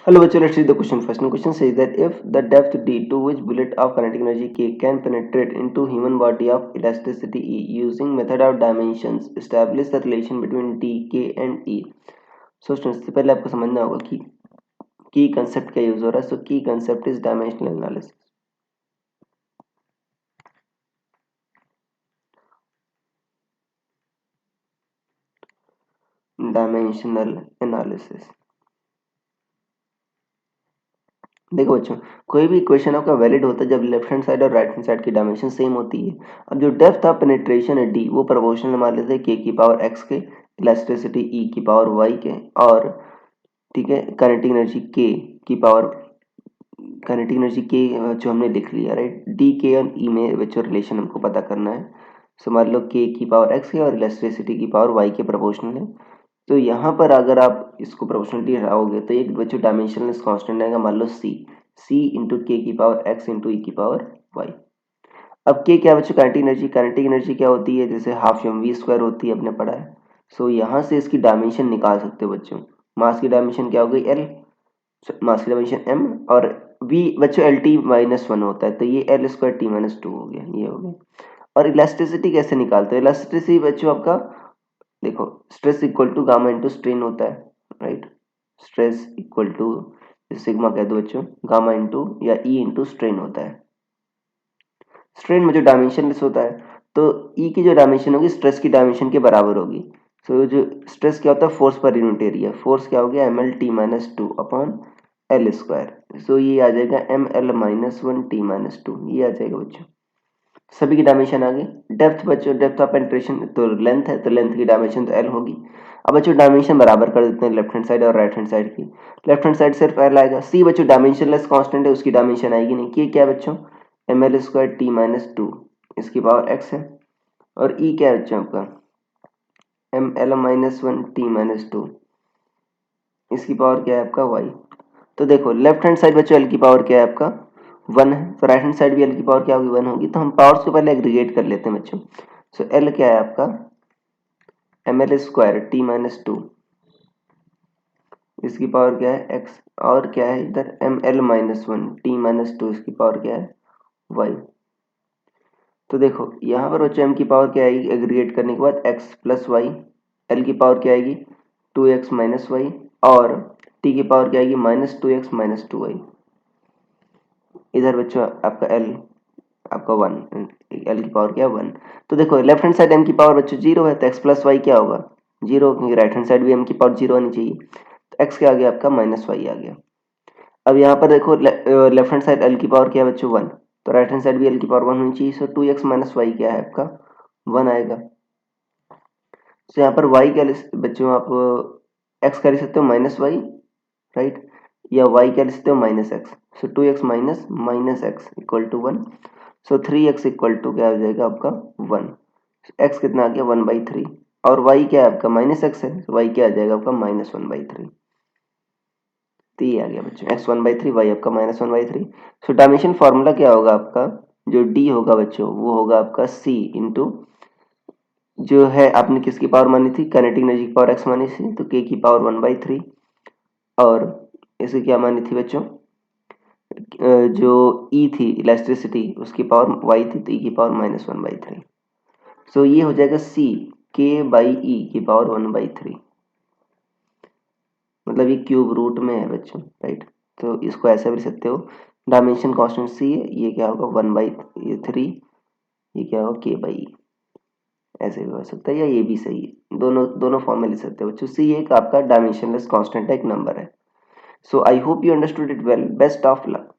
Hello, virtual. Let's read the question first. The question says that if the depth d to which bullet of kinetic energy k can penetrate into human body of elasticity E using method of dimensions, establish the relation between d, k and E. So students, सबसे पहले आपको समझना होगा कि की concept का use हो रहा है. सो की concept is dimensional analysis. Dimensional analysis. देखो बच्चों, कोई भी इक्वेशन आपका वैलिड होता है जब लेफ्ट हैंड साइड और राइट हैंड साइड की डायमेंशन सेम होती है. अब जो डेप्थ ऑफ पेनिट्रेशन है डी, वो प्रोपोर्शनल मान लेते हैं के की पावर एक्स के, इलास्टिसिटी ई की पावर वाई के, और ठीक है काइनेटिक एनर्जी के की पावर, काइनेटिक एनर्जी के जो हमने लिख लिया राइट. डी के और ई में बच्चों रिलेशन हमको पता करना है. सो मान लो के की पावर एक्स है और इलास्टिसिटी की पावर वाई के प्रोपोर्शनल है. तो यहाँ पर अगर आप इसको प्रोपोर्शनलिटी हटाओगे तो एक बच्चों डायमेंशनलेस कांस्टेंट आएगा, मान लो सी इंटू के की पावर एक्स इंटू ई की पावर वाई. अब के क्या बच्चों, काइनेटिक एनर्जी क्या होती है, जैसे हाफ एम वी स्क्वायर होती है, अपने पढ़ा है. सो यहाँ से इसकी डायमेंशन निकाल सकते हो बच्चों. मास की डायमेंशन क्या हो गई, एल. मास की डायमेंशन एम, और वी बच्चों एल टी माइनस वन होता है, तो ये L square T minus to हो गया, ये हो गया. और इलास्टिसिटी कैसे निकालते हो, इलास्टिसिटी बच्चों आपका देखो, stress equal to gamma into strain होता है right. Stress equal to sigma कह दो बच्चों, गामा इंटू या ई इंटू स्ट्रेन होता है. स्ट्रेन में जो डायमेंशनलेस होता है, तो ई की जो डायमेंशन होगी स्ट्रेस की डायमेंशन के बराबर होगी. सो जो स्ट्रेस क्या होता है, force per unit area. Force क्या हो गया, M L T minus two upon L square. So ये आ जाएगा M L minus one T minus two, ये आ जाएगा बच्चों. सभी की डायमेंशन आ गई. डेप्थ बच्चों, डेप्थ ऑफ पेनिट्रेशन तो लेंथ है, तो लेंथ की डायमेंशन तो एल होगी. अब बच्चों डायमेंशन बराबर कर देते हैं लेफ्ट हैंड साइड और राइट हैंड साइड की. लेफ्ट हैंड साइड सिर्फ एल आएगा. सी बच्चों डायमेंशनलेस कांस्टेंट है, उसकी डायमेंशन आएगी नहीं. के क्या है बच्चों, M L square T minus two, इसकी पावर एक्स है. और ई क्या है बच्चों आपका, M L minus one T minus two, इसकी पावर क्या है आपका वाई. तो देखो लेफ्ट हैंड साइड बच्चों एल की पावर क्या है आपका, वन है. तो राइट हैंड साइड भी एल की पावर क्या होगी, वन होगी. तो हम पावर्स को पहले एग्रीगेट कर लेते हैं बच्चों. सो एल क्या है आपका, M L square T minus two, इसकी पावर क्या है एक्स, और क्या है इधर M L minus one T minus two, इसकी पावर क्या है वाई. तो देखो यहाँ पर बच्चों एम की पावर क्या आएगी, एग्रीगेट करने के बाद एक्स प्लस वाई. एल की पावर क्या आएगी, टू एक्स माइनस वाई, और टी की पावर क्या आएगी, minus two X minus two Y. इधर बच्चों आपका एल आपका वन, एल की पावर क्या है वन. तो देखो लेफ्ट हैंड साइड एम की पावर बच्चों जीरो है, तो एक्स प्लस वाई क्या होगा, जीरो, क्योंकि राइट हैंड साइड भी एम की पावर जीरो होनी चाहिए. तो एक्स क्या आ गया आपका, माइनस वाई आ गया. अब यहाँ पर देखो लेफ्ट हैंड साइड एल की पावर क्या है बच्चों, वन. तो राइट हैंड साइड भी एल की पावर वन होनी चाहिए. सो टू एक्स माइनस वाई क्या है आपका, वन आएगा. तो यहाँ पर वाई क्या बच्चों आप एक्स कर सकते हो माइनस वाई राइट, या वाई क्या लिख सकते हो minus X. So two X minus minus X equal to one. So three X equal to क्या हो जाएगा आपका वन. एक्स कितना आ गया, वन बाई थ्री. और वाई क्या है आपका, माइनस एक्स है, तो वाई क्या आ जाएगा आपका माइनस वन बाई थ्री. तो ये आ गया बच्चों X one by three, Y आपका minus one by three. So dimension formula क्या होगा आपका, जो डी होगा बच्चों वो होगा आपका सी इंटू, जो है आपने किसकी पावर मानी थी, काइनेटिक एनर्जी की पावर एक्स मानी थी, तो के की पावर वन बाई थ्री. और इसे क्या मानी थी बच्चों, जो ई थी इलेक्ट्रिसिटी, उसकी पावर वाई थी, तो ई की power minus one by three. So ये हो जाएगा सी के बाई ई की पावर वन बाई थ्री. मतलब ये क्यूब रूट में है बच्चों राइट. तो इसको ऐसे भी लिख सकते हो, डायमेंशन कांस्टेंट सी है, ये क्या होगा वन बाई थ्री, ये क्या होगा के बाई ई. ऐसे भी हो सकता है, या ये भी सही है, दोनों दोनों फॉर्म में लिख सकते हो बच्चों. सी एक आपका डायमेंशनलेस कांस्टेंट है, एक नंबर है. So I hope you understood it well. Best of luck.